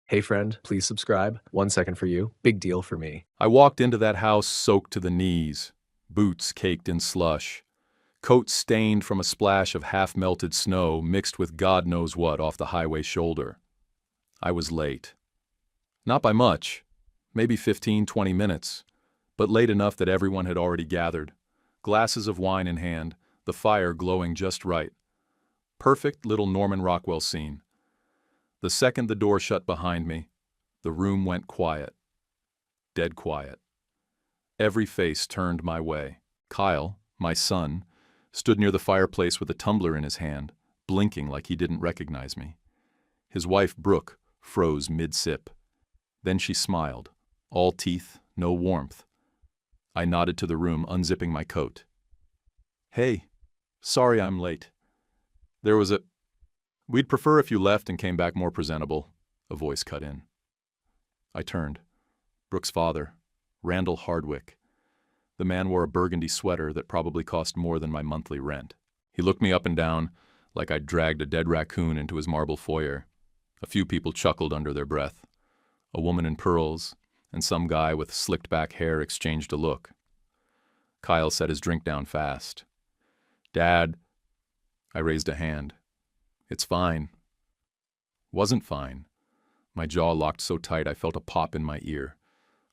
Hey friend, please subscribe. 1 second for you. Big deal for me. I walked into that house soaked to the knees, boots caked in slush, coat stained from a splash of half-melted snow mixed with God knows what off the highway shoulder. I was late. Not by much, maybe 15, 20 minutes, but late enough that everyone had already gathered, glasses of wine in hand, the fire glowing just right. Perfect little Norman Rockwell scene. The second the door shut behind me, the room went quiet. Dead quiet. Every face turned my way. Kyle, my son, stood near the fireplace with a tumbler in his hand, blinking like he didn't recognize me. His wife, Brooke, froze mid-sip. Then she smiled. All teeth, no warmth. I nodded to the room, unzipping my coat. "Hey, sorry I'm late. We'd prefer if you left and came back more presentable," a voice cut in. I turned. Brooke's father, Randall Hardwick. The man wore a burgundy sweater that probably cost more than my monthly rent. He looked me up and down like I'd dragged a dead raccoon into his marble foyer. A few people chuckled under their breath. A woman in pearls and some guy with slicked-back hair exchanged a look. Kyle set his drink down fast. "Dad," I raised a hand. "It's fine." Wasn't fine. My jaw locked so tight I felt a pop in my ear.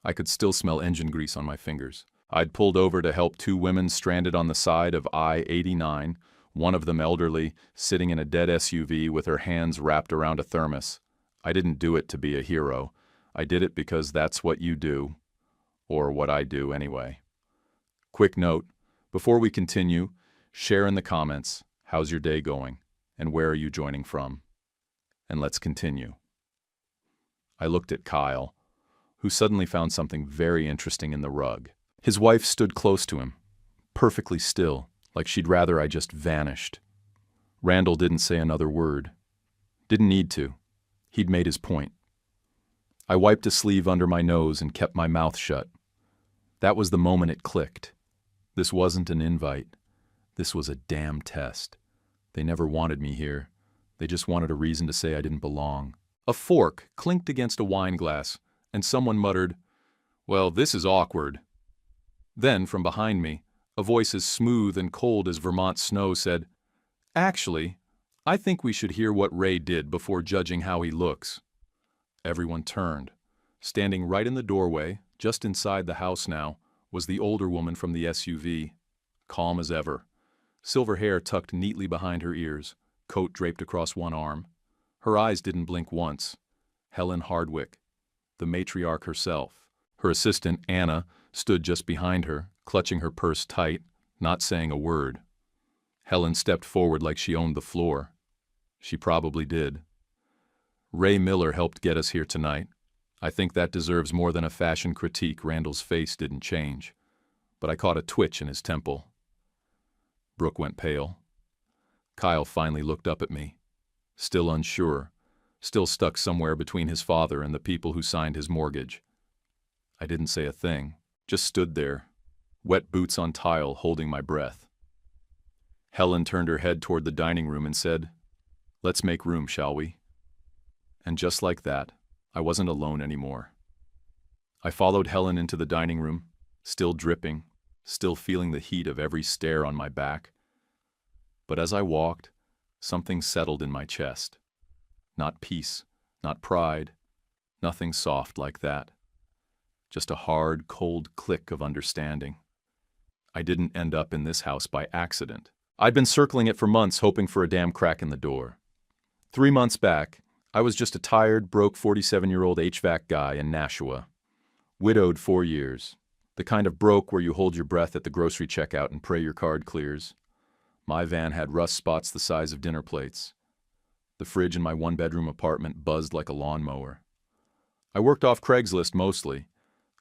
I could still smell engine grease on my fingers. I'd pulled over to help two women stranded on the side of I-89, one of them elderly, sitting in a dead SUV with her hands wrapped around a thermos. I didn't do it to be a hero. I did it because that's what you do. Or what I do anyway. Quick note, before we continue, share in the comments, how's your day going, and where are you joining from? And let's continue. I looked at Kyle, who suddenly found something very interesting in the rug. His wife stood close to him, perfectly still, like she'd rather I just vanished. Randall didn't say another word. Didn't need to. He'd made his point. I wiped a sleeve under my nose and kept my mouth shut. That was the moment it clicked. This wasn't an invite. This was a damn test. They never wanted me here. They just wanted a reason to say I didn't belong. A fork clinked against a wine glass, and someone muttered, "Well, this is awkward." Then, from behind me, a voice as smooth and cold as Vermont snow said, "Actually, I think we should hear what Ray did before judging how he looks." Everyone turned. Standing right in the doorway, just inside the house now, was the older woman from the SUV, calm as ever. Silver hair tucked neatly behind her ears, coat draped across one arm. Her eyes didn't blink once. Helen Hardwick, the matriarch herself. Her assistant, Anna, stood just behind her, clutching her purse tight, not saying a word. Helen stepped forward like she owned the floor. She probably did. Ray Miller helped get us here tonight. I think that deserves more than a fashion critique. Randall's face didn't change, but I caught a twitch in his temple. Brooke went pale. Kyle finally looked up at me, still unsure, still stuck somewhere between his father and the people who signed his mortgage. I didn't say a thing, just stood there, wet boots on tile, holding my breath. Helen turned her head toward the dining room and said, "Let's make room, shall we?" And just like that, I wasn't alone anymore. I followed Helen into the dining room, still dripping, still feeling the heat of every stare on my back. But as I walked, something settled in my chest. Not peace, not pride, nothing soft like that. Just a hard, cold click of understanding. I didn't end up in this house by accident. I'd been circling it for months, hoping for a damn crack in the door. 3 months back, I was just a tired, broke 47-year-old HVAC guy in Nashua. Widowed 4 years. The kind of broke where you hold your breath at the grocery checkout and pray your card clears. My van had rust spots the size of dinner plates. The fridge in my one-bedroom apartment buzzed like a lawnmower. I worked off Craigslist mostly.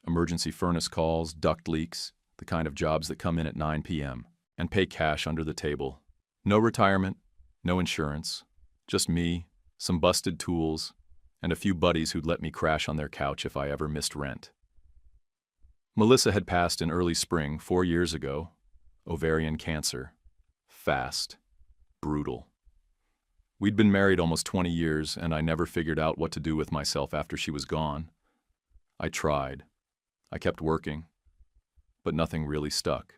Emergency furnace calls, duct leaks, the kind of jobs that come in at 9 p.m. and pay cash under the table. No retirement, no insurance, just me, some busted tools, and a few buddies who'd let me crash on their couch if I ever missed rent. Melissa had passed in early spring 4 years ago. Ovarian cancer. Fast. Brutal. We'd been married almost 20 years, and I never figured out what to do with myself after she was gone. I tried. I kept working, but nothing really stuck.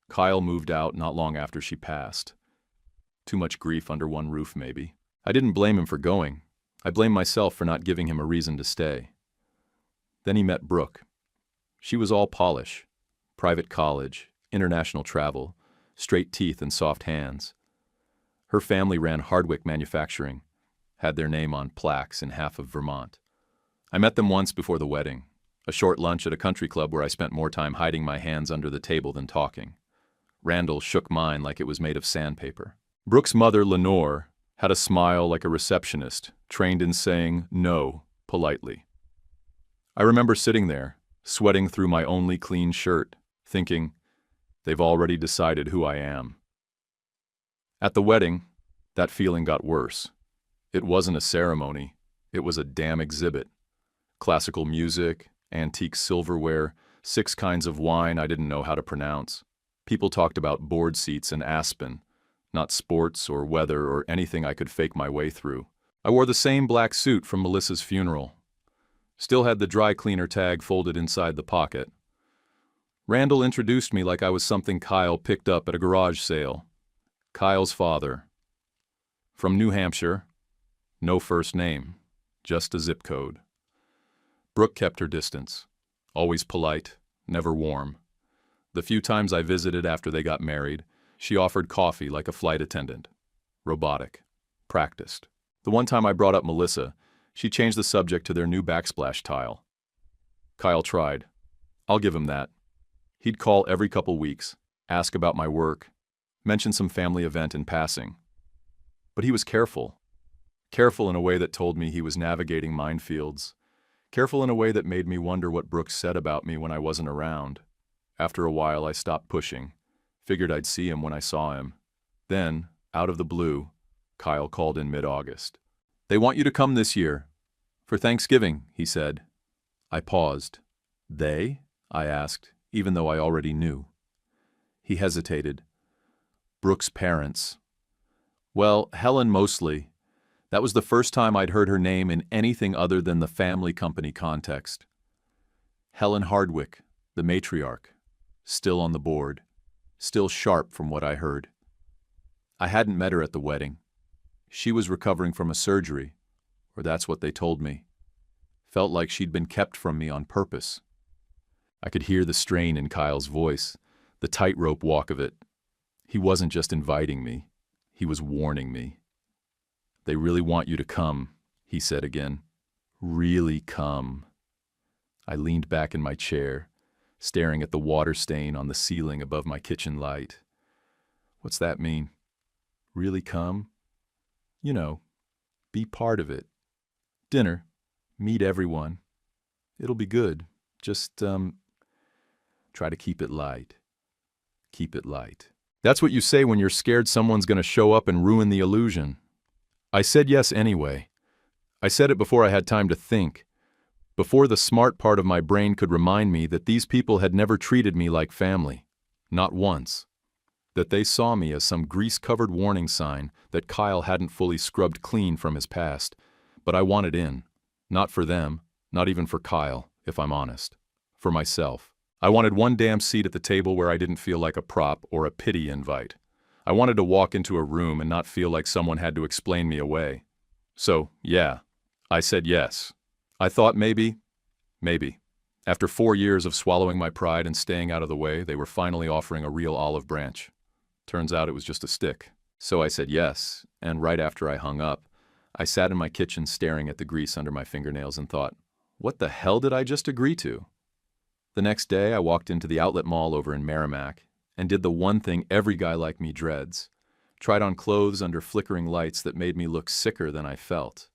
Kyle moved out not long after she passed. Too much grief under one roof, maybe. I didn't blame him for going. I blamed myself for not giving him a reason to stay. Then he met Brooke. She was all polish. Private college, international travel, straight teeth and soft hands. Her family ran Hardwick Manufacturing, had their name on plaques in half of Vermont. I met them once before the wedding, a short lunch at a country club where I spent more time hiding my hands under the table than talking. Randall shook mine like it was made of sandpaper. Brooke's mother, Lenore, had a smile like a receptionist, trained in saying no politely. I remember sitting there, sweating through my only clean shirt, thinking, they've already decided who I am. At the wedding, that feeling got worse. It wasn't a ceremony, it was a damn exhibit. Classical music, antique silverware, 6 kinds of wine I didn't know how to pronounce. People talked about board seats and Aspen, not sports or weather or anything I could fake my way through. I wore the same black suit from Melissa's funeral. Still had the dry cleaner tag folded inside the pocket. Randall introduced me like I was something Kyle picked up at a garage sale. Kyle's father. From New Hampshire. No first name, just a zip code. Brooke kept her distance. Always polite, never warm. The few times I visited after they got married, she offered coffee like a flight attendant. Robotic. Practiced. The one time I brought up Melissa, she changed the subject to their new backsplash tile. Kyle tried. I'll give him that. He'd call every couple weeks, ask about my work, mention some family event in passing. But he was careful. Careful in a way that told me he was navigating minefields. Careful in a way that made me wonder what Brooks said about me when I wasn't around. After a while, I stopped pushing. Figured I'd see him when I saw him. Then, out of the blue, Kyle called in mid-August. They want you to come this year. For Thanksgiving, he said. I paused. They? I asked, even though I already knew. He hesitated. Brooke's parents. Well, Helen mostly. That was the first time I'd heard her name in anything other than the family company context. Helen Hardwick, the matriarch, still on the board, still sharp from what I heard. I hadn't met her at the wedding. She was recovering from a surgery, or that's what they told me. Felt like she'd been kept from me on purpose. I could hear the strain in Kyle's voice, the tightrope walk of it. He wasn't just inviting me, he was warning me. They really want you to come, he said again. Really come. I leaned back in my chair, staring at the water stain on the ceiling above my kitchen light. What's that mean? Really come? You know, be part of it. Dinner, meet everyone. It'll be good. Just, try to keep it light. Keep it light. That's what you say when you're scared someone's gonna show up and ruin the illusion. I said yes anyway. I said it before I had time to think, before the smart part of my brain could remind me that these people had never treated me like family, not once. That they saw me as some grease-covered warning sign that Kyle hadn't fully scrubbed clean from his past, but I wanted in. Not for them, not even for Kyle, if I'm honest. For myself. I wanted one damn seat at the table where I didn't feel like a prop or a pity invite. I wanted to walk into a room and not feel like someone had to explain me away. So, yeah, I said yes. I thought maybe. After 4 years of swallowing my pride and staying out of the way, they were finally offering a real olive branch. Turns out it was just a stick. So I said yes, and right after I hung up, I sat in my kitchen staring at the grease under my fingernails and thought, what the hell did I just agree to? The next day, I walked into the outlet mall over in Merrimack and did the one thing every guy like me dreads. Tried on clothes under flickering lights that made me look sicker than I felt.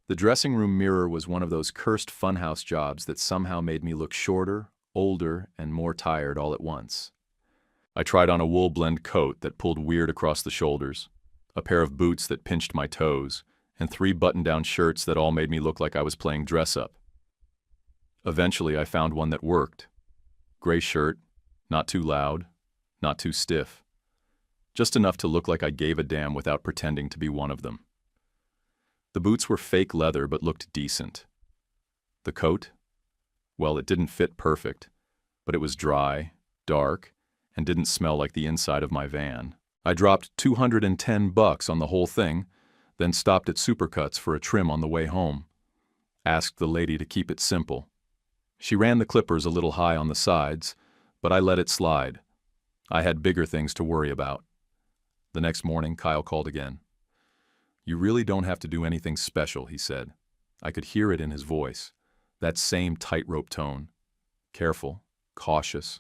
The dressing room mirror was one of those cursed funhouse jobs that somehow made me look shorter, older, and more tired all at once. I tried on a wool blend coat that pulled weird across the shoulders, a pair of boots that pinched my toes, and 3 button-down shirts that all made me look like I was playing dress-up. Eventually, I found one that worked. Gray shirt, not too loud, not too stiff. just enough to look like I gave a damn without pretending to be one of them. The boots were fake leather but looked decent. The coat? Well, it didn't fit perfect, but it was dry, dark, and didn't smell like the inside of my van. I dropped $210 on the whole thing, then stopped at Supercuts for a trim on the way home. Asked the lady to keep it simple. She ran the clippers a little high on the sides, but I let it slide. I had bigger things to worry about. The next morning, Kyle called again. "You really don't have to do anything special," he said. I could hear it in his voice, that same tightrope tone. Careful, cautious,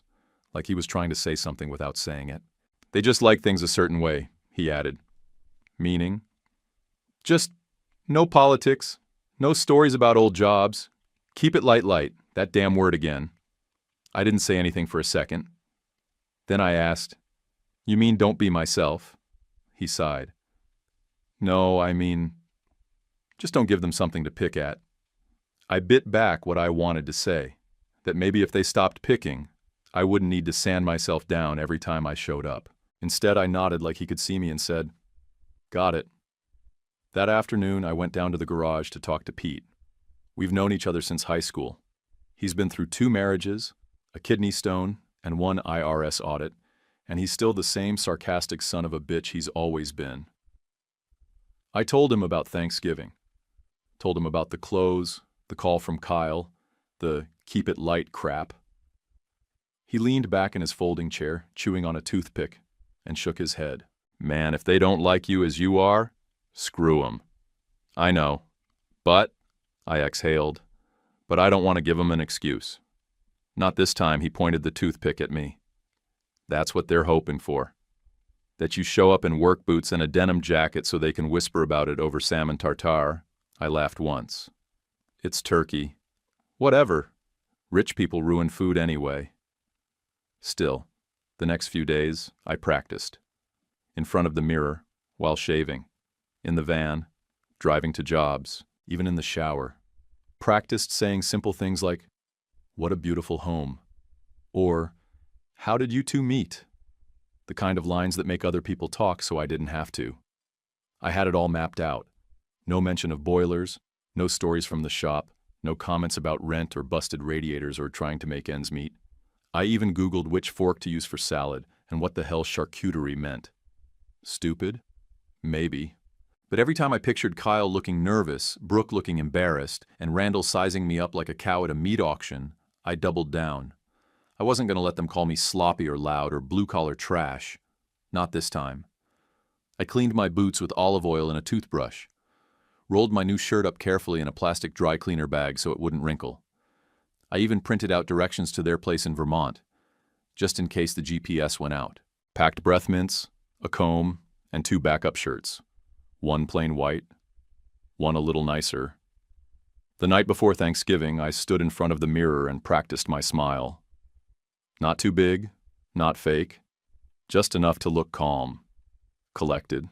like he was trying to say something without saying it. "They just like things a certain way," he added. Meaning? Just no politics, no stories about old jobs. Keep it light, that damn word again. I didn't say anything for a second. Then I asked, "You mean don't be myself?" He sighed. "No, I mean, just don't give them something to pick at." I bit back what I wanted to say, that maybe if they stopped picking, I wouldn't need to sand myself down every time I showed up. Instead, I nodded like he could see me and said, "Got it." That afternoon, I went down to the garage to talk to Pete. We've known each other since high school. He's been through 2 marriages, a kidney stone, and 1 IRS audit, and he's still the same sarcastic son of a bitch he's always been. I told him about Thanksgiving. Told him about the clothes, the call from Kyle, the keep it light crap. He leaned back in his folding chair, chewing on a toothpick, and shook his head. "Man, if they don't like you as you are, screw 'em." "I know. But," I exhaled, "but I don't want to give 'em an excuse." Not this time, he pointed the toothpick at me. "That's what they're hoping for. That you show up in work boots and a denim jacket so they can whisper about it over salmon tartare." I laughed once. "It's turkey. Whatever. Rich people ruin food anyway." Still, the next few days, I practiced. In front of the mirror, while shaving. In the van, driving to jobs, even in the shower. Practiced saying simple things like, "What a beautiful home." Or, "How did you two meet?" The kind of lines that make other people talk so I didn't have to. I had it all mapped out. No mention of boilers, no stories from the shop, no comments about rent or busted radiators or trying to make ends meet. I even Googled which fork to use for salad and what the hell charcuterie meant. Stupid? Maybe. But every time I pictured Kyle looking nervous, Brooke looking embarrassed, and Randall sizing me up like a cow at a meat auction, I doubled down. I wasn't going to let them call me sloppy or loud or blue-collar trash. Not this time. I cleaned my boots with olive oil and a toothbrush. Rolled my new shirt up carefully in a plastic dry cleaner bag so it wouldn't wrinkle. I even printed out directions to their place in Vermont, just in case the GPS went out. Packed breath mints, a comb, and 2 backup shirts. 1 plain white, 1 a little nicer. The night before Thanksgiving, I stood in front of the mirror and practiced my smile. Not too big, not fake, just enough to look calm, collected,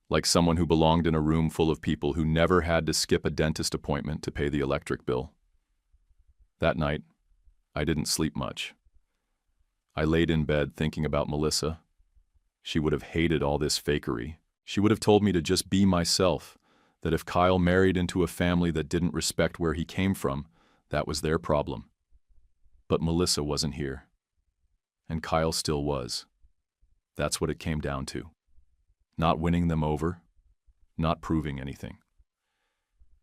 like someone who belonged in a room full of people who never had to skip a dentist appointment to pay the electric bill. That night, I didn't sleep much. I laid in bed thinking about Melissa. She would have hated all this fakery. She would have told me to just be myself, that if Kyle married into a family that didn't respect where he came from, that was their problem. But Melissa wasn't here. And Kyle still was. That's what it came down to. Not winning them over, not proving anything.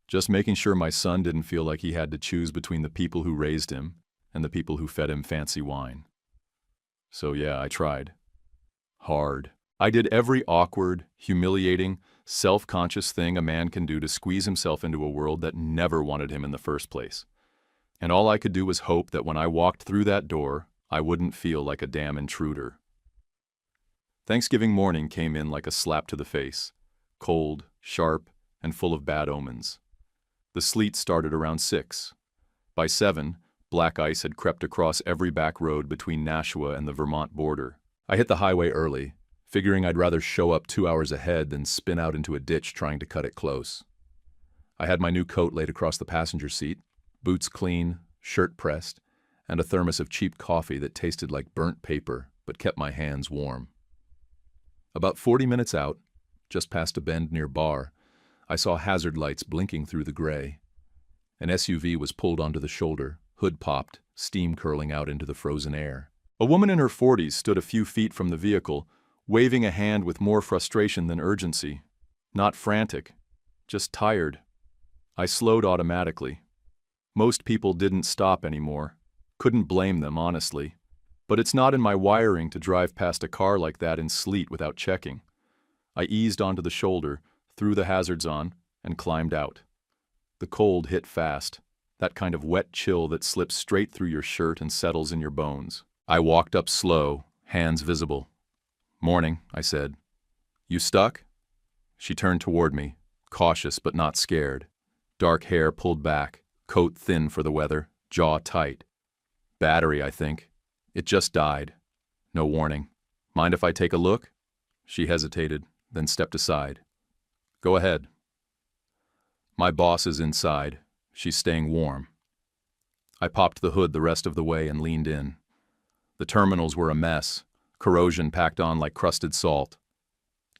Just making sure my son didn't feel like he had to choose between the people who raised him and the people who fed him fancy wine. So yeah, I tried. Hard. I did every awkward, humiliating, self-conscious thing a man can do to squeeze himself into a world that never wanted him in the first place. And all I could do was hope that when I walked through that door, I wouldn't feel like a damn intruder. Thanksgiving morning came in like a slap to the face, cold, sharp, and full of bad omens. The sleet started around 6. By 7, black ice had crept across every back road between Nashua and the Vermont border. I hit the highway early, figuring I'd rather show up 2 hours ahead than spin out into a ditch trying to cut it close. I had my new coat laid across the passenger seat, boots clean, shirt pressed, and a thermos of cheap coffee that tasted like burnt paper but kept my hands warm. About 40 minutes out, just past a bend near Bar, I saw hazard lights blinking through the gray. An SUV was pulled onto the shoulder, hood popped, steam curling out into the frozen air. A woman in her 40s stood a few feet from the vehicle, waving a hand with more frustration than urgency. Not frantic, just tired. I slowed automatically. Most people didn't stop anymore. Couldn't blame them, honestly. But it's not in my wiring to drive past a car like that in sleet without checking. I eased onto the shoulder, threw the hazards on, and climbed out. The cold hit fast, that kind of wet chill that slips straight through your shirt and settles in your bones. I walked up slow, hands visible. "Morning," I said. "You stuck?" She turned toward me, cautious but not scared. Dark hair pulled back, coat thin for the weather, jaw tight. "Battery, I think. It just died. No warning. Mind if I take a look?" She hesitated, then stepped aside. "Go ahead." My boss is inside. She's staying warm. I popped the hood the rest of the way and leaned in. The terminals were a mess, corrosion packed on like crusted salt.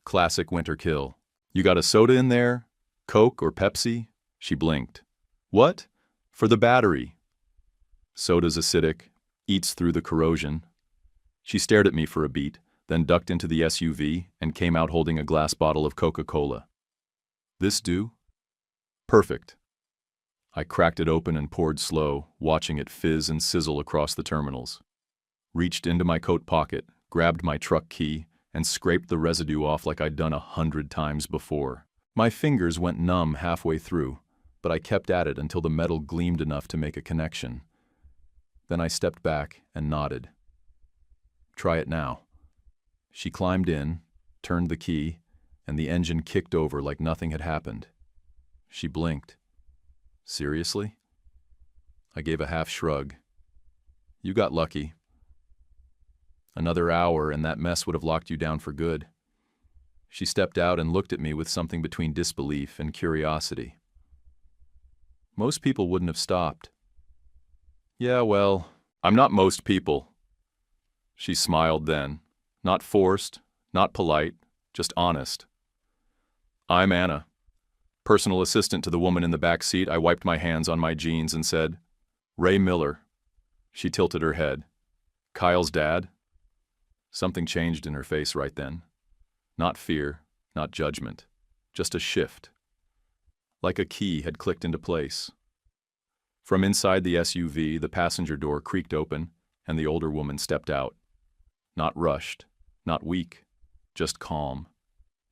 Classic winter kill. "You got a soda in there? Coke or Pepsi?" She blinked. "What?" "For the battery." "Soda's acidic, eats through the corrosion." She stared at me for a beat, then ducked into the SUV and came out holding a glass bottle of Coca-Cola. "This do?" "Perfect." I cracked it open and poured slow, watching it fizz and sizzle across the terminals. Reached into my coat pocket, grabbed my truck key, and scraped the residue off like I'd done 100 times before. My fingers went numb halfway through, but I kept at it until the metal gleamed enough to make a connection. Then I stepped back and nodded. "Try it now." She climbed in, turned the key, and the engine kicked over like nothing had happened. She blinked. "Seriously?" I gave a half shrug. "You got lucky. Another hour and that mess would have locked you down for good." She stepped out and looked at me with something between disbelief and curiosity. "Most people wouldn't have stopped." "Yeah, well, I'm not most people." She smiled then. Not forced, not polite, just honest. "I'm Anna. Personal assistant to the woman in the back seat." I wiped my hands on my jeans and said, "Ray Miller." She tilted her head. "Kyle's dad?" Something changed in her face right then. Not fear, not judgment, just a shift. Like a key had clicked into place. From inside the SUV, the passenger door creaked open, and the older woman stepped out. Not rushed, not weak, just calm,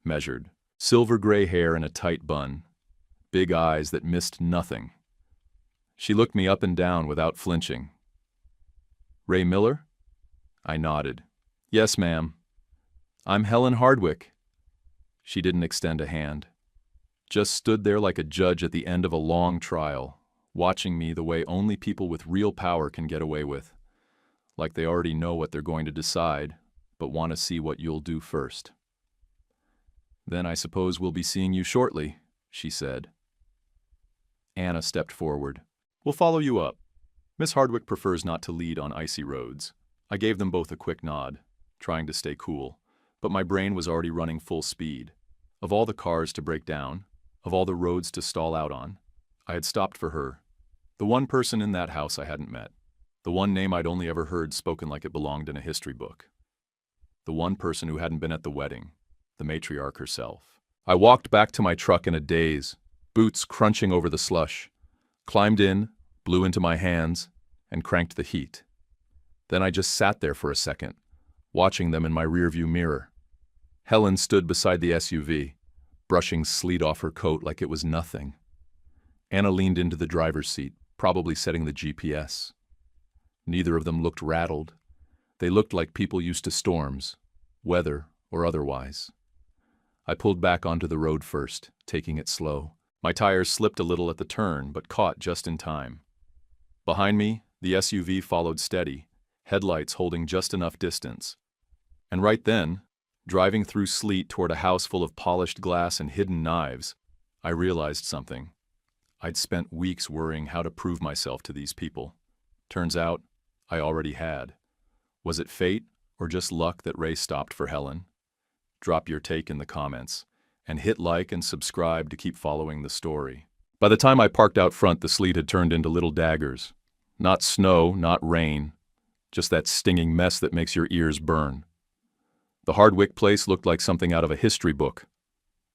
measured. Silver-gray hair in a tight bun, big eyes that missed nothing. She looked me up and down without flinching. "Ray Miller?" I nodded. "Yes, ma'am. I'm Helen Hardwick." She didn't extend a hand. Just stood there like a judge at the end of a long trial, watching me the way only people with real power can get away with. Like they already know what they're going to decide, but want to see what you'll do first. "Then I suppose we'll be seeing you shortly," she said. Anna stepped forward. "We'll follow you up. Miss Hardwick prefers not to lead on icy roads." I gave them both a quick nod, trying to stay cool, but my brain was already running full speed. Of all the cars to break down, of all the roads to stall out on, I had stopped for her. The one person in that house I hadn't met. The one name I'd only ever heard spoken like it belonged in a history book. The one person who hadn't been at the wedding. The matriarch herself. I walked back to my truck in a daze, boots crunching over the slush, climbed in, blew into my hands, and cranked the heat. Then I just sat there for a second, watching them in my rearview mirror. Helen stood beside the SUV, brushing sleet off her coat like it was nothing. Anna leaned into the driver's seat, probably setting the GPS. Neither of them looked rattled. They looked like people used to storms, weather or otherwise. I pulled back onto the road first, taking it slow. My tires slipped a little at the turn, but caught just in time. Behind me, the SUV followed steady, headlights holding just enough distance. And right then, driving through sleet toward a house full of polished glass and hidden knives, I realized something. I'd spent weeks worrying how to prove myself to these people. Turns out, I already had. Was it fate or just luck that Ray stopped for Helen? drop your take in the comments, and hit like and subscribe to keep following the story. By the time I parked out front, the sleet had turned into little daggers. Not snow, not rain, just that stinging mess that makes your ears burn. The Hardwick place looked like something out of a history book.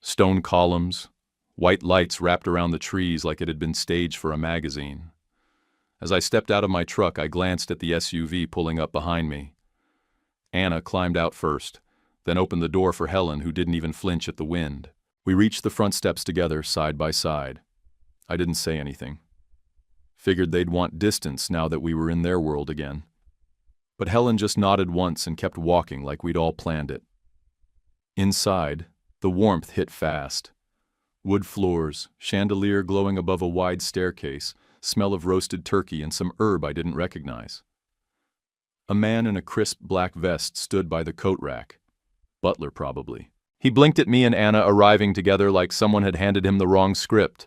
Stone columns, white lights wrapped around the trees like it had been staged for a magazine. As I stepped out of my truck, I glanced at the SUV pulling up behind me. Anna climbed out first, then opened the door for Helen, who didn't even flinch at the wind. We reached the front steps together, side by side. I didn't say anything. Figured they'd want distance now that we were in their world again. But Helen just nodded once and kept walking like we'd all planned it. Inside, the warmth hit fast. Wood floors, chandelier glowing above a wide staircase, smell of roasted turkey and some herb I didn't recognize. A man in a crisp black vest stood by the coat rack. Butler, probably. He blinked at me and Anna arriving together like someone had handed him the wrong script.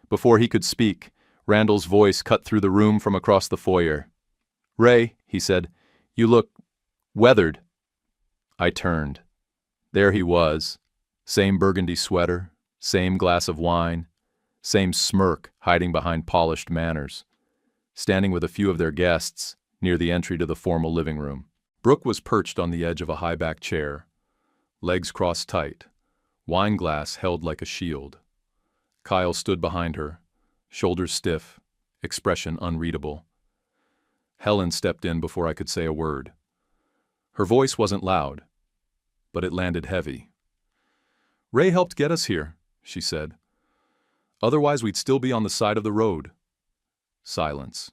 Before he could speak, Randall's voice cut through the room from across the foyer. "Ray," he said, "you look weathered." I turned. There he was. Same burgundy sweater, same glass of wine, same smirk hiding behind polished manners, standing with a few of their guests near the entry to the formal living room. Brooke was perched on the edge of a high-back chair, legs crossed tight, wine glass held like a shield. Kyle stood behind her, shoulders stiff, expression unreadable. Helen stepped in before I could say a word. Her voice wasn't loud, but it landed heavy. "Ray helped get us here," she said. "Otherwise we'd still be on the side of the road." Silence.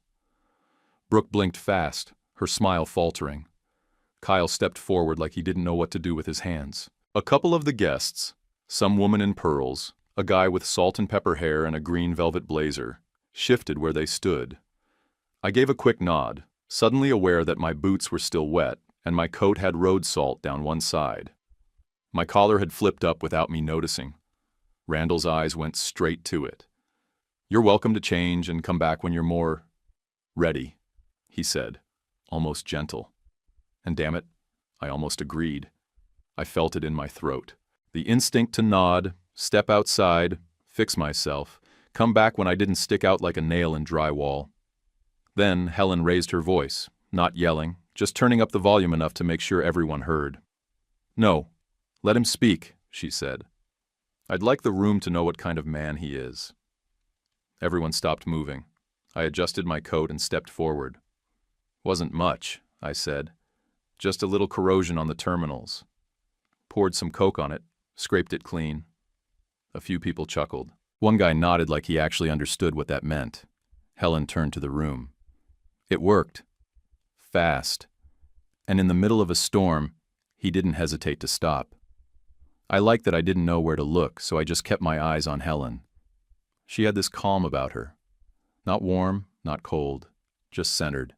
Brooke blinked fast, her smile faltering. Kyle stepped forward like he didn't know what to do with his hands. A couple of the guests, some woman in pearls, a guy with salt and pepper hair and a green velvet blazer, shifted where they stood. I gave a quick nod, suddenly aware that my boots were still wet and my coat had road salt down one side. My collar had flipped up without me noticing. Randall's eyes went straight to it. "You're welcome to change and come back when you're more ready," he said, almost gentle. And damn it, I almost agreed. I felt it in my throat. The instinct to nod, step outside, fix myself, come back when I didn't stick out like a nail in drywall. Then Helen raised her voice, not yelling, just turning up the volume enough to make sure everyone heard. "No, let him speak," she said. "I'd like the room to know what kind of man he is." Everyone stopped moving. I adjusted my coat and stepped forward. "Wasn't much," I said. "Just a little corrosion on the terminals." Poured some Coke on it, scraped it clean. A few people chuckled. One guy nodded like he actually understood what that meant. Helen turned to the room. It worked. Fast. And in the middle of a storm, he didn't hesitate to stop. I liked that I didn't know where to look, so I just kept my eyes on Helen. She had this calm about her. Not warm, not cold, just centered,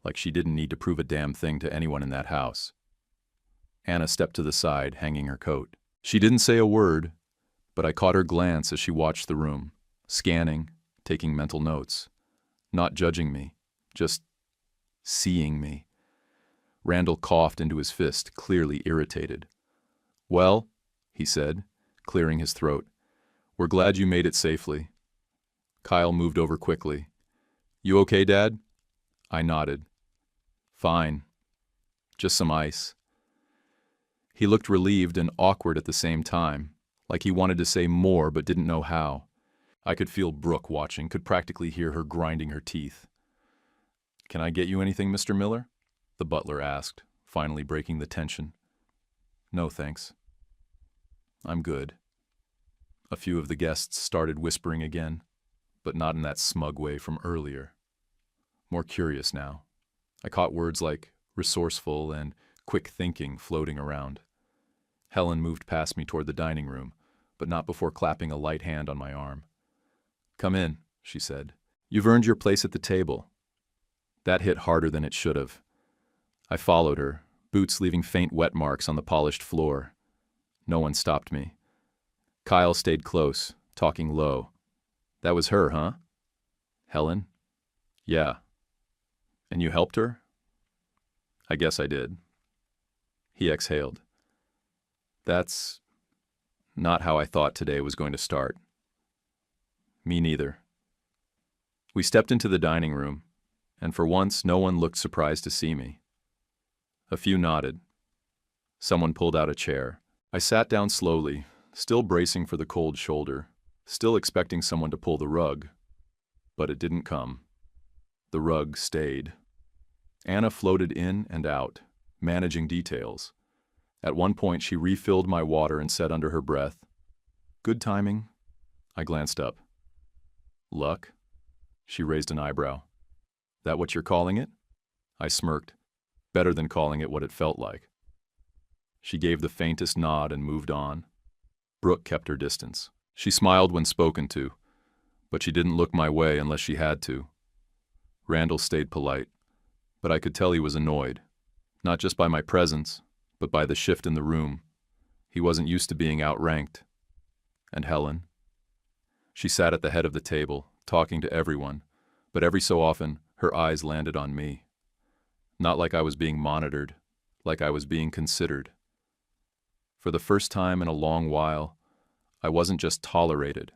like she didn't need to prove a damn thing to anyone in that house. Anna stepped to the side, hanging her coat. She didn't say a word, but I caught her glance as she watched the room, scanning, taking mental notes, not judging me, just seeing me. Randall coughed into his fist, clearly irritated. "Well," he said, clearing his throat, "we're glad you made it safely." Kyle moved over quickly. "You okay, Dad?" I nodded. "Fine. Just some ice." He looked relieved and awkward at the same time, like he wanted to say more but didn't know how. I could feel Brooke watching, could practically hear her grinding her teeth. "Can I get you anything, Mr. Miller?" the butler asked, finally breaking the tension. "No, thanks. I'm good." A few of the guests started whispering again, but not in that smug way from earlier. More curious now. I caught words like resourceful and quick thinking floating around. Helen moved past me toward the dining room, but not before clapping a light hand on my arm. "Come in," she said. "You've earned your place at the table." That hit harder than it should have. I followed her, boots leaving faint wet marks on the polished floor. No one stopped me. Kyle stayed close, talking low. "That was her, huh?" "Helen?" "Yeah." "And you helped her?" "I guess I did." He exhaled. That's not how I thought today was going to start. Me neither. We stepped into the dining room, and for once no one looked surprised to see me. A few nodded. Someone pulled out a chair. I sat down slowly, still bracing for the cold shoulder, still expecting someone to pull the rug. But it didn't come. The rug stayed. Anna floated in and out, managing details. At one point she refilled my water and said under her breath, "Good timing." I glanced up. "Luck?" She raised an eyebrow. "That what you're calling it?" I smirked. Better than calling it what it felt like. She gave the faintest nod and moved on. Brooke kept her distance. She smiled when spoken to, but she didn't look my way unless she had to. Randall stayed polite, but I could tell he was annoyed, not just by my presence, but by the shift in the room. He wasn't used to being outranked. And Helen? She sat at the head of the table, talking to everyone, but every so often her eyes landed on me. Not like I was being monitored, like I was being considered. For the first time in a long while, I wasn't just tolerated.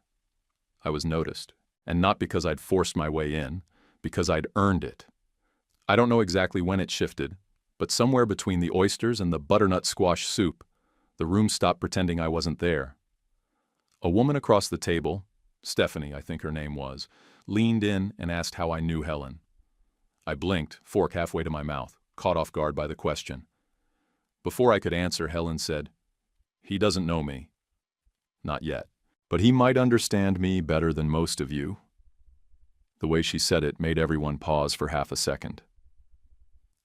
I was noticed. And not because I'd forced my way in, because I'd earned it. I don't know exactly when it shifted, but somewhere between the oysters and the butternut squash soup, the room stopped pretending I wasn't there. A woman across the table, Stephanie, I think her name was, leaned in and asked how I knew Helen. I blinked, fork halfway to my mouth, caught off guard by the question. Before I could answer, Helen said, "He doesn't know me. Not yet. But he might understand me better than most of you." The way she said it made everyone pause for half a second.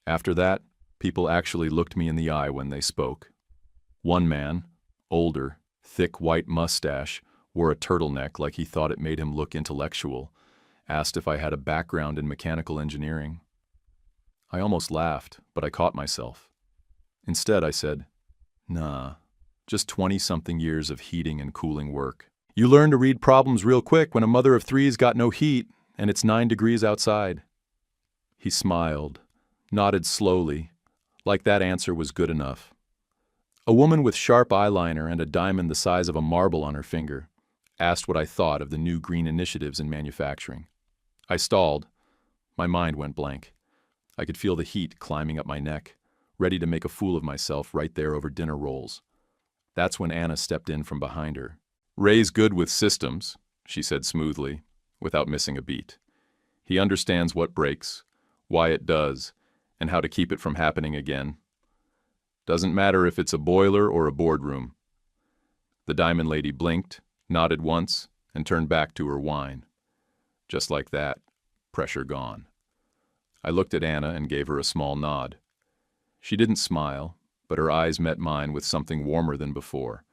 After that, people actually looked me in the eye when they spoke. One man, older, thick white mustache, wore a turtleneck like he thought it made him look intellectual, asked if I had a background in mechanical engineering. I almost laughed, but I caught myself. Instead, I said, "Nah, just 20-something years of heating and cooling work. You learn to read problems real quick when a mother of three's got no heat and it's 9 degrees outside." He smiled, nodded slowly, like that answer was good enough. A woman with sharp eyeliner and a diamond the size of a marble on her finger asked what I thought of the new green initiatives in manufacturing. I stalled. My mind went blank. I could feel the heat climbing up my neck, ready to make a fool of myself right there over dinner rolls. That's when Anna stepped in from behind her. "Ray's good with systems," she said smoothly, without missing a beat. "He understands what breaks, why it does, and how to keep it from happening again. Doesn't matter if it's a boiler or a boardroom." The diamond lady blinked, nodded once, and turned back to her wine. Just like that, pressure gone. I looked at Anna and gave her a small nod. She didn't smile, but her eyes met mine with something warmer than before,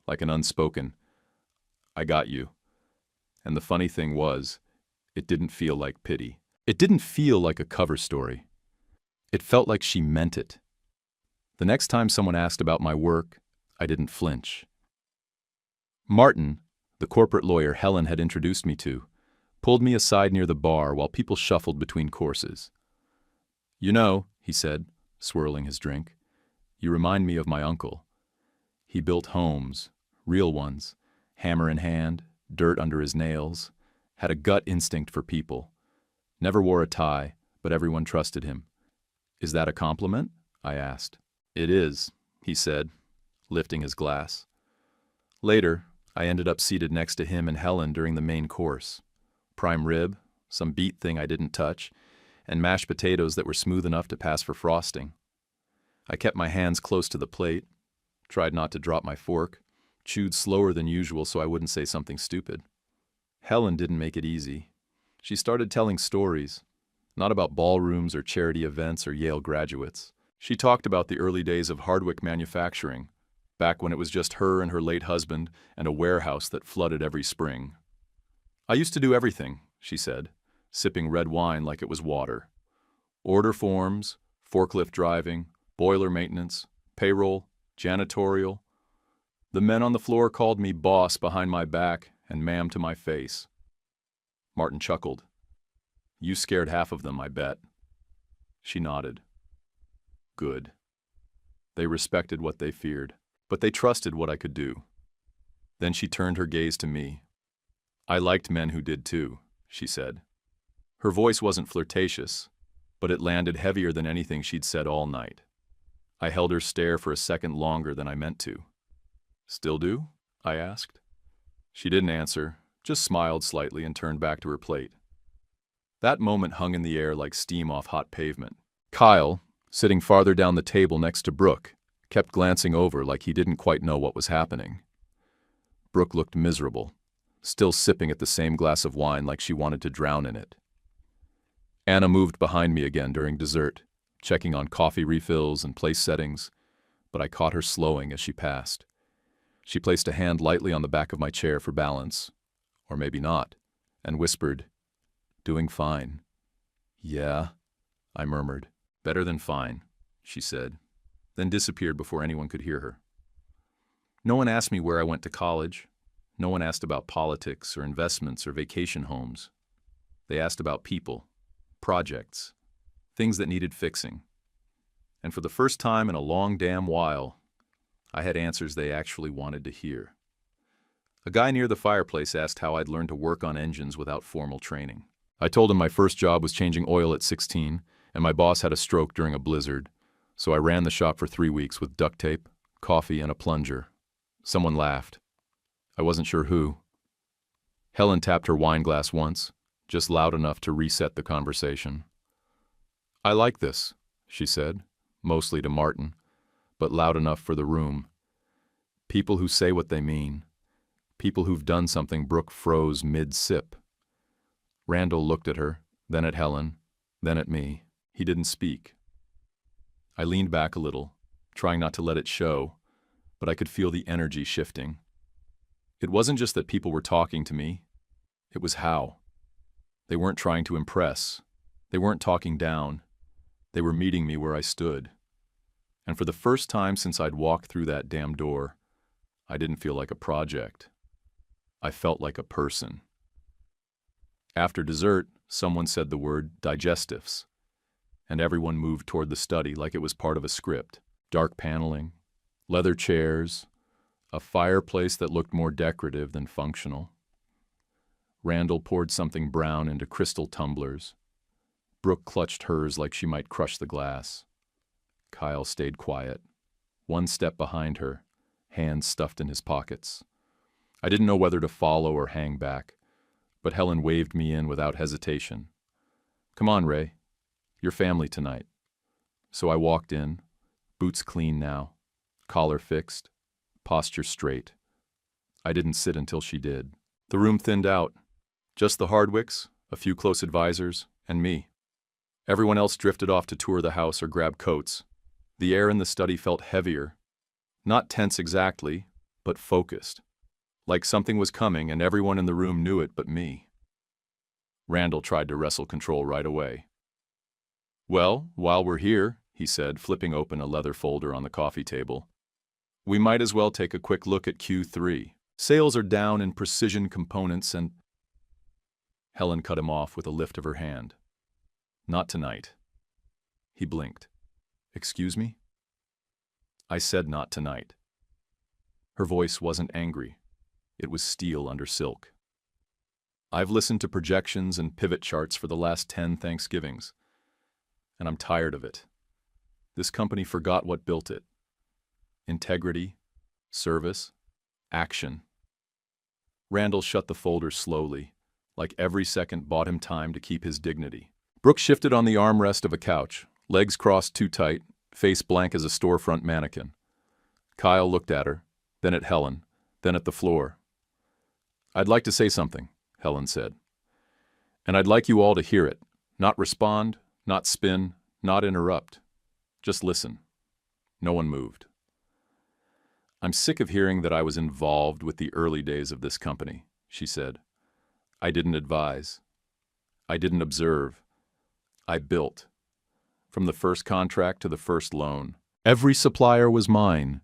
like an unspoken, "I got you." And the funny thing was, it didn't feel like pity. It didn't feel like a cover story. It felt like she meant it. The next time someone asked about my work, I didn't flinch. Martin, the corporate lawyer Helen had introduced me to, pulled me aside near the bar while people shuffled between courses. "You know," he said, swirling his drink, "you remind me of my uncle. He built homes, real ones, hammer in hand, dirt under his nails, had a gut instinct for people. Never wore a tie, but everyone trusted him." "Is that a compliment?" I asked. "It is," he said, lifting his glass. Later, I ended up seated next to him and Helen during the main course. Prime rib, some beet thing I didn't touch, and mashed potatoes that were smooth enough to pass for frosting. I kept my hands close to the plate, tried not to drop my fork, chewed slower than usual so I wouldn't say something stupid. Helen didn't make it easy. She started telling stories, not about ballrooms or charity events or Yale graduates. She talked about the early days of Hardwick manufacturing, back when it was just her and her late husband and a warehouse that flooded every spring. "I used to do everything," she said, sipping red wine like it was water. "Order forms, forklift driving, boiler maintenance, payroll, janitorial. The men on the floor called me boss behind my back and ma'am to my face." Martin chuckled. "You scared half of them, I bet." She nodded. Good. They respected what they feared. but they trusted what I could do. Then she turned her gaze to me. I liked men who did too, she said. Her voice wasn't flirtatious, but it landed heavier than anything she'd said all night. I held her stare for a second longer than I meant to. Still do? I asked. She didn't answer, just smiled slightly and turned back to her plate. That moment hung in the air like steam off hot pavement. Kyle, sitting farther down the table next to Brooke, kept glancing over like he didn't quite know what was happening. Brooke looked miserable, still sipping at the same glass of wine like she wanted to drown in it. Anna moved behind me again during dessert, checking on coffee refills and place settings, but I caught her slowing as she passed. She placed a hand lightly on the back of my chair for balance, or maybe not, and whispered, "Doing fine." "Yeah," I murmured. "Better than fine," she said, then disappeared before anyone could hear her. No one asked me where I went to college. No one asked about politics or investments or vacation homes. They asked about people, projects, things that needed fixing. And for the first time in a long damn while, I had answers they actually wanted to hear. A guy near the fireplace asked how I'd learned to work on engines without formal training. I told him my first job was changing oil at 16, and my boss had a stroke during a blizzard, so I ran the shop for 3 weeks with duct tape, coffee, and a plunger. Someone laughed. I wasn't sure who. Helen tapped her wine glass once, just loud enough to reset the conversation. "I like this," she said, mostly to Martin, but loud enough for the room. People who say what they mean. People who've done something. Brooke froze mid-sip. Randall looked at her, then at Helen, then at me. He didn't speak. I leaned back a little, trying not to let it show, but I could feel the energy shifting. It wasn't just that people were talking to me. It was how. They weren't trying to impress. They weren't talking down. They were meeting me where I stood. And for the first time since I'd walked through that damn door, I didn't feel like a project. I felt like a person. After dessert, someone said the word digestives, and everyone moved toward the study like it was part of a script. Dark paneling, leather chairs, a fireplace that looked more decorative than functional. Randall poured something brown into crystal tumblers. Brooke clutched hers like she might crush the glass. Kyle stayed quiet, one step behind her, hands stuffed in his pockets. I didn't know whether to follow or hang back, but Helen waved me in without hesitation. "Come on, Ray. Your family tonight." So I walked in, boots clean now, collar fixed, posture straight. I didn't sit until she did. The room thinned out. Just the Hardwicks, a few close advisors, and me. Everyone else drifted off to tour the house or grab coats. The air in the study felt heavier. Not tense exactly, but focused. Like something was coming and everyone in the room knew it but me. Randall tried to wrestle control right away. "Well, while we're here," he said, flipping open a leather folder on the coffee table, "we might as well take a quick look at Q3. Sales are down in precision components and—" Helen cut him off with a lift of her hand. "Not tonight." He blinked. "Excuse me?" I said not tonight. Her voice wasn't angry. It was steel under silk. "I've listened to projections and pivot charts for the last 10 Thanksgivings, and I'm tired of it. This company forgot what built it. Integrity, service, action." Randall shut the folder slowly, like every second bought him time to keep his dignity. Brooke shifted on the armrest of a couch, legs crossed too tight, face blank as a storefront mannequin. Kyle looked at her, then at Helen, then at the floor. "I'd like to say something," Helen said. "And I'd like you all to hear it. Not respond, not spin, not interrupt. Just listen." No one moved. "I'm sick of hearing that I was involved with the early days of this company," she said. "I didn't advise. I didn't observe. I built. From the first contract to the first loan. Every supplier was mine.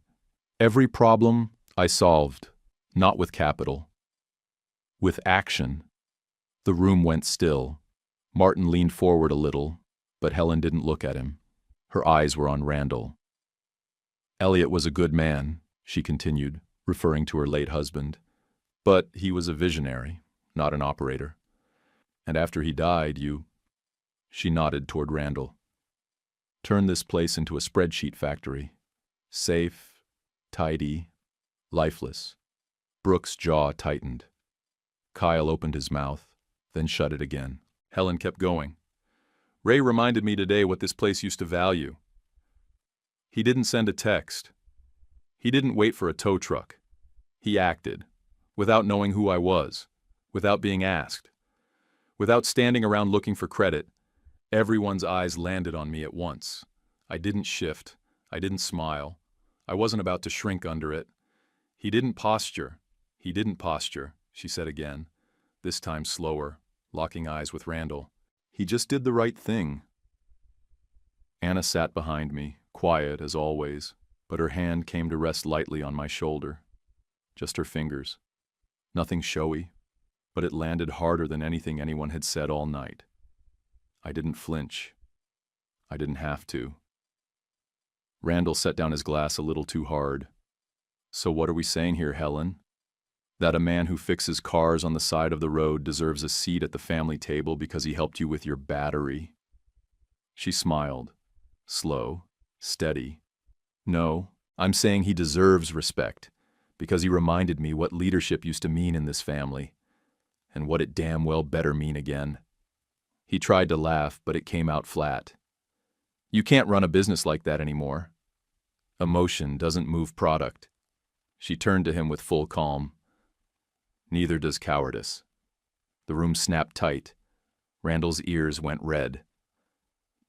Every problem I solved, not with capital. With action." The room went still. Martin leaned forward a little, but Helen didn't look at him. Her eyes were on Randall. "Elliot was a good man," she continued, referring to her late husband. But he was a visionary, not an operator. And after he died, you— She nodded toward Randall. Turned this place into a spreadsheet factory. Safe, tidy, lifeless. Brooks' jaw tightened. Kyle opened his mouth, then shut it again. Helen kept going. Ray reminded me today what this place used to value. He didn't send a text. He didn't wait for a tow truck. He acted, without knowing who I was, without being asked, without standing around looking for credit. Everyone's eyes landed on me at once. I didn't shift. I didn't smile. I wasn't about to shrink under it. He didn't posture. He didn't posture, she said again, this time slower, locking eyes with Randall. He just did the right thing. Anna sat behind me, quiet as always, but her hand came to rest lightly on my shoulder. Just her fingers. Nothing showy, but it landed harder than anything anyone had said all night. I didn't flinch. I didn't have to. Randall set down his glass a little too hard. So what are we saying here, Helen? That a man who fixes cars on the side of the road deserves a seat at the family table because he helped you with your battery? She smiled, slow, steady. No, I'm saying he deserves respect, because he reminded me what leadership used to mean in this family, and what it damn well better mean again. He tried to laugh, but it came out flat. You can't run a business like that anymore. Emotion doesn't move product. She turned to him with full calm. Neither does cowardice. The room snapped tight. Randall's ears went red.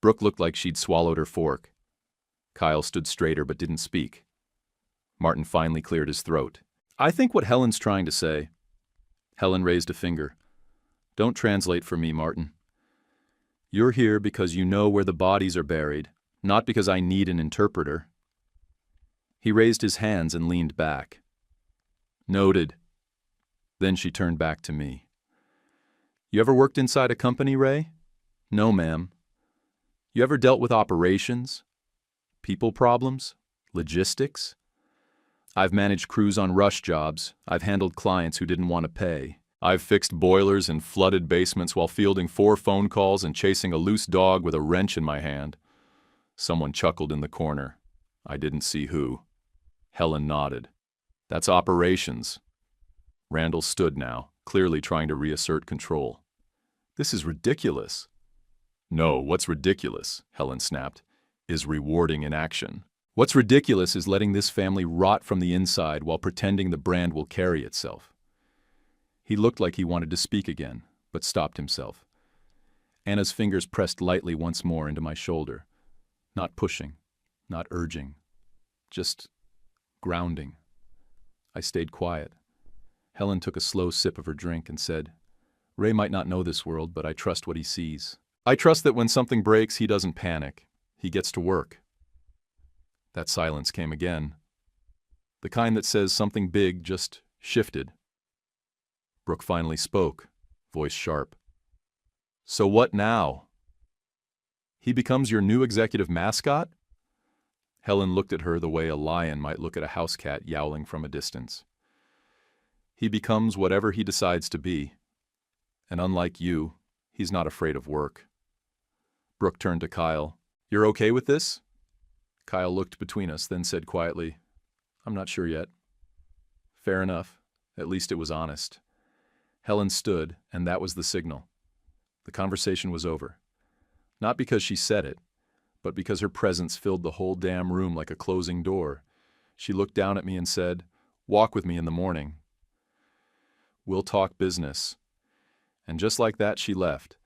Brooke looked like she'd swallowed her fork. Kyle stood straighter but didn't speak. Martin finally cleared his throat. I think what Helen's trying to say. Helen raised a finger. Don't translate for me, Martin. You're here because you know where the bodies are buried, not because I need an interpreter. He raised his hands and leaned back. Noted. Then she turned back to me. You ever worked inside a company, Ray? No, ma'am. You ever dealt with operations? People problems? Logistics? I've managed crews on rush jobs. I've handled clients who didn't want to pay. I've fixed boilers in flooded basements while fielding 4 phone calls and chasing a loose dog with a wrench in my hand. Someone chuckled in the corner. I didn't see who. Helen nodded. That's operations. Randall stood now, clearly trying to reassert control. This is ridiculous. No, what's ridiculous, Helen snapped, is rewarding inaction. What's ridiculous is letting this family rot from the inside while pretending the brand will carry itself. He looked like he wanted to speak again, but stopped himself. Anna's fingers pressed lightly once more into my shoulder. Not pushing, not urging, just grounding. I stayed quiet. Helen took a slow sip of her drink and said, Ray might not know this world, but I trust what he sees. I trust that when something breaks, he doesn't panic. He gets to work. That silence came again. The kind that says something big just shifted. Brooke finally spoke, voice sharp. So what now? He becomes your new executive mascot? Helen looked at her the way a lion might look at a house cat yowling from a distance. He becomes whatever he decides to be. And unlike you, he's not afraid of work. Brooke turned to Kyle. You're okay with this? Kyle looked between us, then said quietly, I'm not sure yet. Fair enough. At least it was honest. Helen stood, and that was the signal. The conversation was over. Not because she said it, but because her presence filled the whole damn room like a closing door. She looked down at me and said, Walk with me in the morning. We'll talk business. And just like that, she left.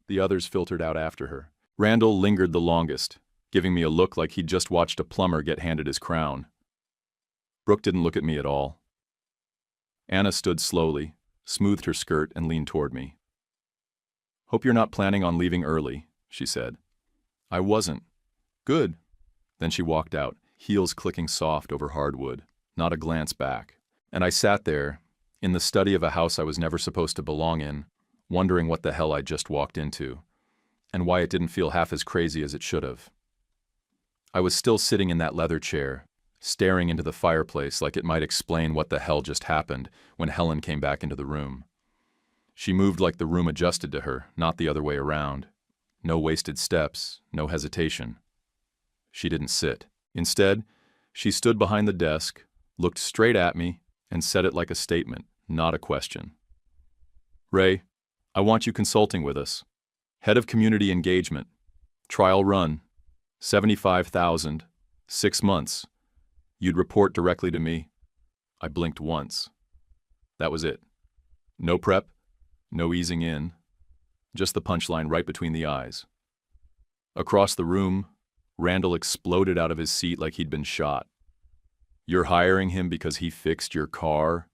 The others filtered out after her. Randall lingered the longest, giving me a look like he'd just watched a plumber get handed his crown. Brooke didn't look at me at all. Anna stood slowly, smoothed her skirt, and leaned toward me. Hope you're not planning on leaving early, she said. I wasn't. Good. Then she walked out, heels clicking soft over hardwood, not a glance back. And I sat there, in the study of a house I was never supposed to belong in, wondering what the hell I'd just walked into, and why it didn't feel half as crazy as it should have. I was still sitting in that leather chair, staring into the fireplace like it might explain what the hell just happened when Helen came back into the room. She moved like the room adjusted to her, not the other way around. No wasted steps, no hesitation. She didn't sit. Instead, she stood behind the desk, looked straight at me, and said it like a statement, not a question. "Ray, I want you consulting with us. Head of Community Engagement. Trial run. 75,000. 6 months. You'd report directly to me." I blinked once. That was it. No prep, no easing in, just the punchline right between the eyes. Across the room, Randall exploded out of his seat like he'd been shot. "You're hiring him because he fixed your car?"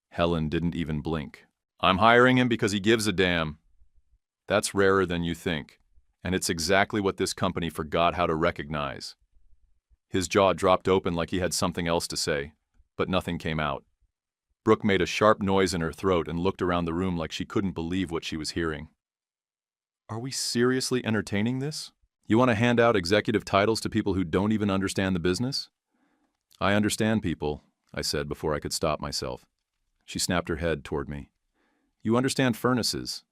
Helen didn't even blink. "I'm hiring him because he gives a damn. That's rarer than you think, and it's exactly what this company forgot how to recognize." His jaw dropped open like he had something else to say, but nothing came out. Brooke made a sharp noise in her throat and looked around the room like she couldn't believe what she was hearing. "Are we seriously entertaining this? You want to hand out executive titles to people who don't even understand the business?" "I understand people," I said before I could stop myself. She snapped her head toward me. "You understand furnaces.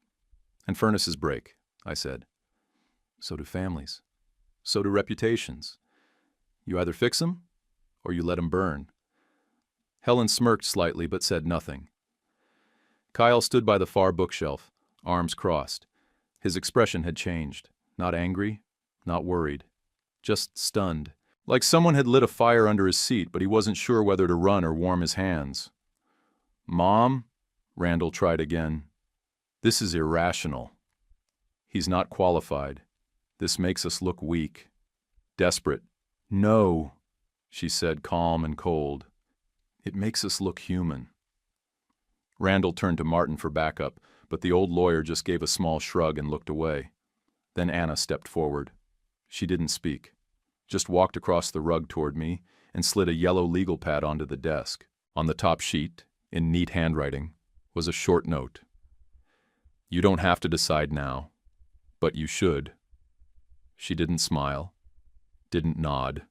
And furnaces break," I said. "So do families. So do reputations. You either fix them, or you let them burn." Helen smirked slightly but said nothing. Kyle stood by the far bookshelf, arms crossed. His expression had changed. Not angry, not worried. Just stunned. Like someone had lit a fire under his seat, but he wasn't sure whether to run or warm his hands. "Mom?" Randall tried again. "This is irrational. He's not qualified. This makes us look weak. Desperate." "No," she said, calm and cold. "It makes us look human." Randall turned to Martin for backup, but the old lawyer just gave a small shrug and looked away. Then Anna stepped forward. She didn't speak, just walked across the rug toward me and slid a yellow legal pad onto the desk. On the top sheet, in neat handwriting, was a short note. "You don't have to decide now, but you should." She didn't smile, didn't nod,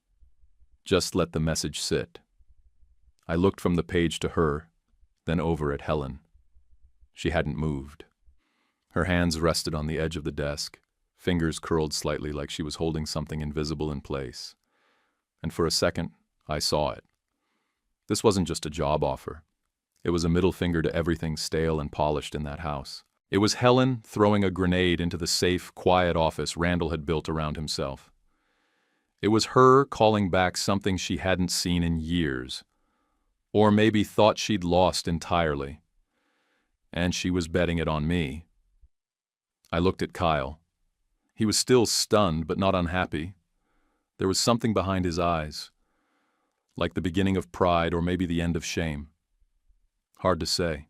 just let the message sit. I looked from the page to her, then over at Helen. She hadn't moved. Her hands rested on the edge of the desk, fingers curled slightly like she was holding something invisible in place. And for a second, I saw it. This wasn't just a job offer. It was a middle finger to everything stale and polished in that house. It was Helen throwing a grenade into the safe, quiet office Randall had built around himself. It was her calling back something she hadn't seen in years, or maybe thought she'd lost entirely. And she was betting it on me. I looked at Kyle. He was still stunned, but not unhappy. There was something behind his eyes, like the beginning of pride or maybe the end of shame. Hard to say.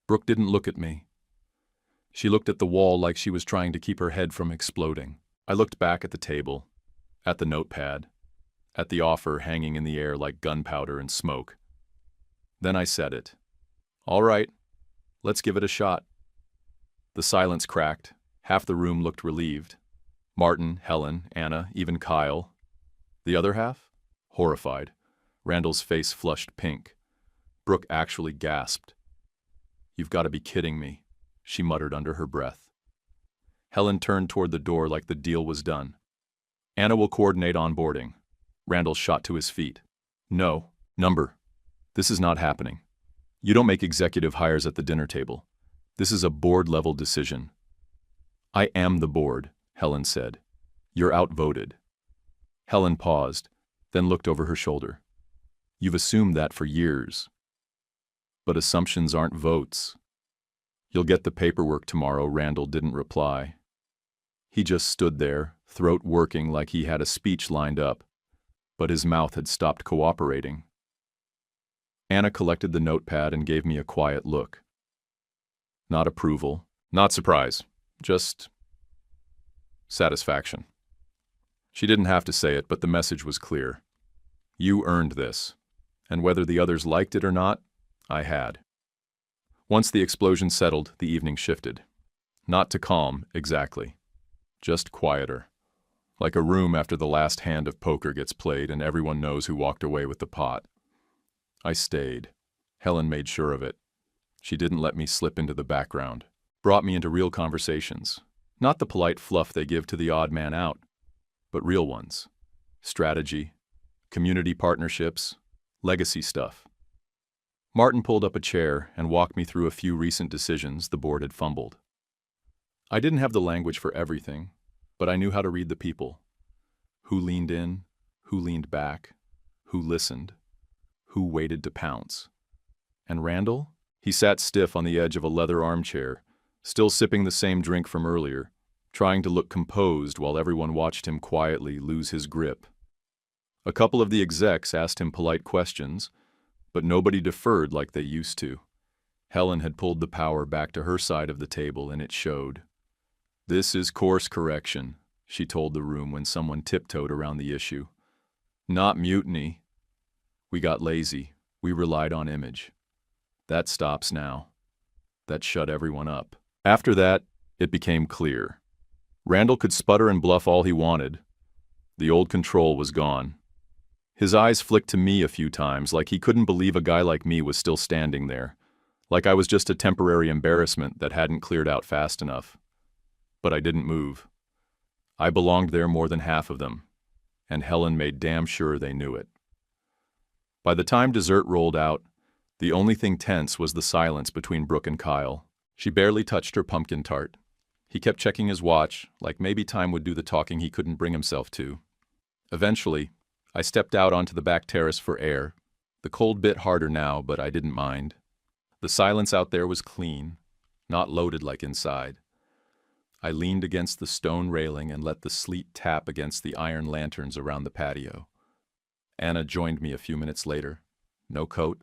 Brooke didn't look at me. She looked at the wall like she was trying to keep her head from exploding. I looked back at the table, at the notepad, at the offer hanging in the air like gunpowder and smoke. Then I said it. "All right, let's give it a shot." The silence cracked. Half the room looked relieved. Martin, Helen, Anna, even Kyle. The other half? Horrified. Randall's face flushed pink. Brooke actually gasped. "You've got to be kidding me," she muttered under her breath. Helen turned toward the door like the deal was done. "Anna will coordinate onboarding." Randall shot to his feet. "No, number. This is not happening. You don't make executive hires at the dinner table. This is a board-level decision." "I am the board," Helen said. "You're outvoted." Helen paused, then looked over her shoulder. "You've assumed that for years. But assumptions aren't votes." "You'll get the paperwork tomorrow," Randall didn't reply. He just stood there, throat working like he had a speech lined up, but his mouth had stopped cooperating. Anna collected the notepad and gave me a quiet look. Not approval, not surprise, just satisfaction. She didn't have to say it, but the message was clear. You earned this, and whether the others liked it or not, I had. Once the explosion settled, the evening shifted. Not to calm, exactly. Just quieter. like a room after the last hand of poker gets played and everyone knows who walked away with the pot. I stayed. Helen made sure of it. She didn't let me slip into the background. Brought me into real conversations. Not the polite fluff they give to the odd man out, but real ones. Strategy, community partnerships, legacy stuff. Martin pulled up a chair and walked me through a few recent decisions the board had fumbled. I didn't have the language for everything, but I knew how to read the people. Who leaned in, who leaned back, who listened, who waited to pounce. And Randall? He sat stiff on the edge of a leather armchair, still sipping the same drink from earlier, trying to look composed while everyone watched him quietly lose his grip. A couple of the execs asked him polite questions, but nobody deferred like they used to. Helen had pulled the power back to her side of the table, and it showed. "This is course correction," she told the room when someone tiptoed around the issue. "Not mutiny. We got lazy. We relied on image. That stops now." That shut everyone up. After that, it became clear. Randall could sputter and bluff all he wanted. The old control was gone. His eyes flicked to me a few times, like he couldn't believe a guy like me was still standing there, like I was just a temporary embarrassment that hadn't cleared out fast enough. But I didn't move. I belonged there more than half of them, and Helen made damn sure they knew it. By the time dessert rolled out, the only thing tense was the silence between Brooke and Kyle. She barely touched her pumpkin tart. He kept checking his watch, like maybe time would do the talking he couldn't bring himself to. Eventually, I stepped out onto the back terrace for air. The cold bit harder now, but I didn't mind. The silence out there was clean, not loaded like inside. I leaned against the stone railing and let the sleet tap against the iron lanterns around the patio. Anna joined me a few minutes later. No coat,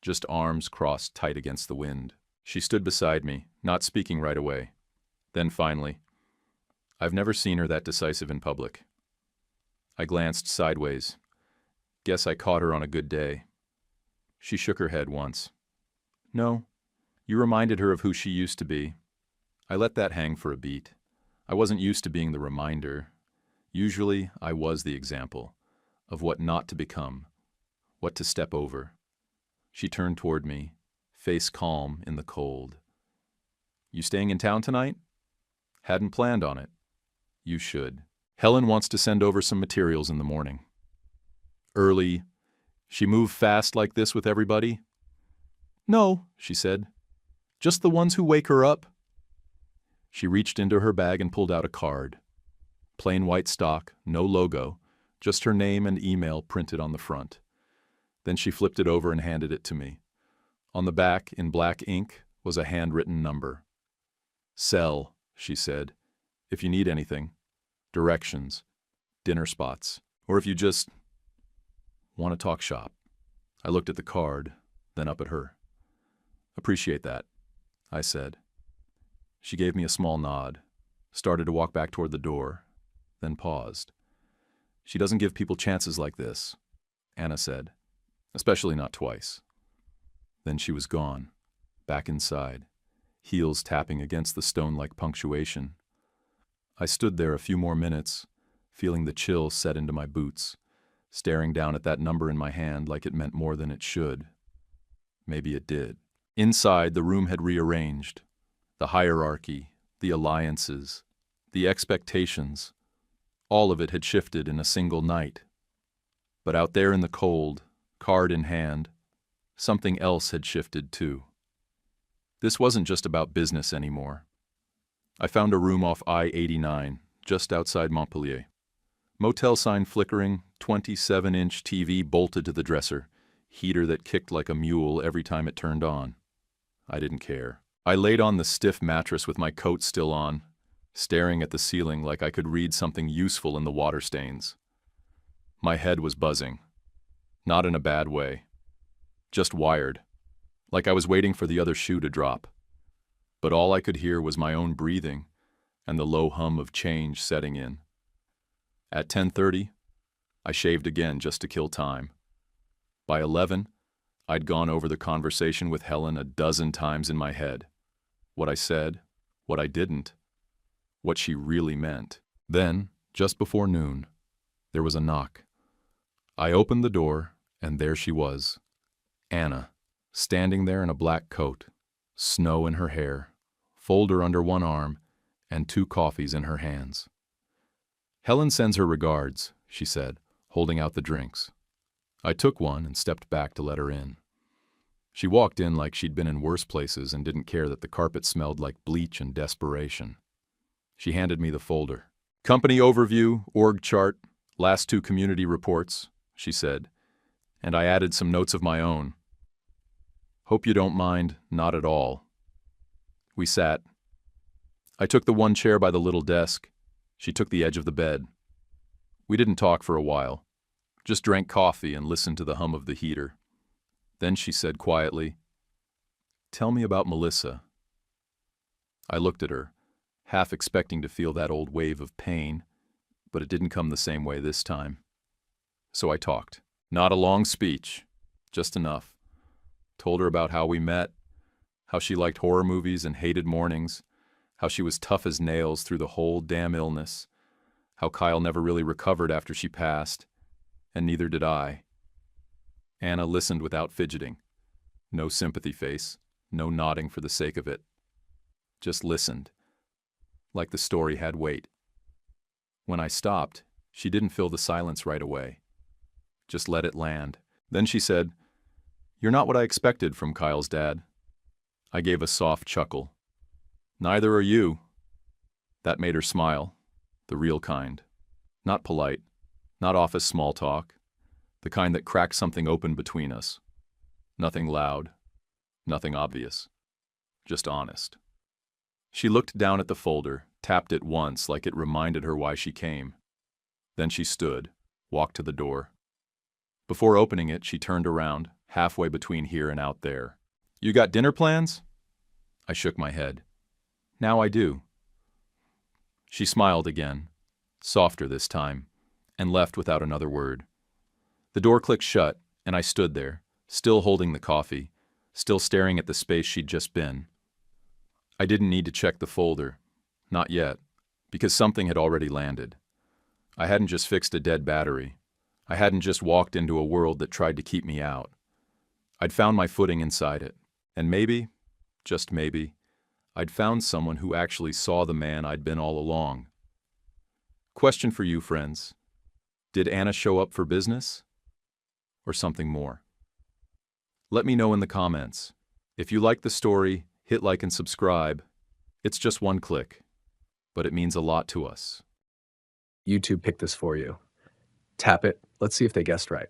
just arms crossed tight against the wind. She stood beside me, not speaking right away. Then finally, "I've never seen her that decisive in public." I glanced sideways. Guess I caught her on a good day. She shook her head once. "No, you reminded her of who she used to be." I let that hang for a beat. I wasn't used to being the reminder. Usually, I was the example of what not to become, what to step over. She turned toward me, face calm in the cold. "You staying in town tonight?" "Hadn't planned on it." "You should. Helen wants to send over some materials in the morning." "Early. She move fast like this with everybody?" "No," she said. "Just the ones who wake her up." She reached into her bag and pulled out a card. Plain white stock, no logo, just her name and email printed on the front. Then she flipped it over and handed it to me. On the back, in black ink, was a handwritten number. "Cell," she said, "if you need anything. Directions, dinner spots, or if you just want to talk shop." I looked at the card, then up at her. "Appreciate that," I said. She gave me a small nod, started to walk back toward the door, then paused. "She doesn't give people chances like this," Anna said, "especially not twice." Then she was gone, back inside, heels tapping against the stone-like punctuation. I stood there a few more minutes, feeling the chill set into my boots, staring down at that number in my hand like it meant more than it should. Maybe it did. Inside, the room had rearranged. The hierarchy, the alliances, the expectations, all of it had shifted in a single night. But out there in the cold, card in hand, something else had shifted too. This wasn't just about business anymore. I found a room off I-89, just outside Montpellier. Motel sign flickering, 27-inch TV bolted to the dresser, heater that kicked like a mule every time it turned on. I didn't care. I laid on the stiff mattress with my coat still on, staring at the ceiling like I could read something useful in the water stains. My head was buzzing. Not in a bad way. Just wired, like I was waiting for the other shoe to drop. But all I could hear was my own breathing and the low hum of change setting in. At 10:30, I shaved again just to kill time. By 11, I'd gone over the conversation with Helen a dozen times in my head. What I said, what I didn't, what she really meant. Then, Just before noon, there was a knock. I opened the door, and there she was, Anna, standing there in a black coat, snow in her hair, folder under one arm, and 2 coffees in her hands. "Helen sends her regards," she said, holding out the drinks. I took one and stepped back to let her in. She walked in like she'd been in worse places and didn't care that the carpet smelled like bleach and desperation. She handed me the folder. "Company overview, org chart, last 2 community reports," she said, and I added some notes of my own. "Hope you don't mind, not at all." We sat. I took the one chair by the little desk. She took the edge of the bed. We didn't talk for a while, just drank coffee and listened to the hum of the heater. Then she said quietly, "Tell me about Melissa." I looked at her, half expecting to feel that old wave of pain, but it didn't come the same way this time. So I talked. Not a long speech, just enough. Told her about how we met, how she liked horror movies and hated mornings, how she was tough as nails through the whole damn illness, how Kyle never really recovered after she passed, and neither did I. Anna listened without fidgeting. No sympathy face, no nodding for the sake of it. Just listened, like the story had weight. When I stopped, she didn't fill the silence right away. Just let it land. Then she said, "You're not what I expected from Kyle's dad." I gave a soft chuckle. "Neither are you." That made her smile, the real kind. Not polite, not office small talk, the kind that cracked something open between us. Nothing loud, nothing obvious, just honest. She looked down at the folder, tapped it once like it reminded her why she came. Then she stood, walked to the door. Before opening it, she turned around, halfway between here and out there. "You got dinner plans?" I shook my head. "Now I do." She smiled again, softer this time, and left without another word. The door clicked shut, and I stood there, still holding the coffee, still staring at the space she'd just been. I didn't need to check the folder, not yet, because something had already landed. I hadn't just fixed a dead battery. I hadn't just walked into a world that tried to keep me out. I'd found my footing inside it, and maybe, just maybe, I'd found someone who actually saw the man I'd been all along. Question for you, friends. Did Anna show up for business? Or something more? Let me know in the comments. If you like the story, hit like and subscribe. It's just one click, but it means a lot to us. YouTube picked this for you. Tap it. Let's see if they guessed right.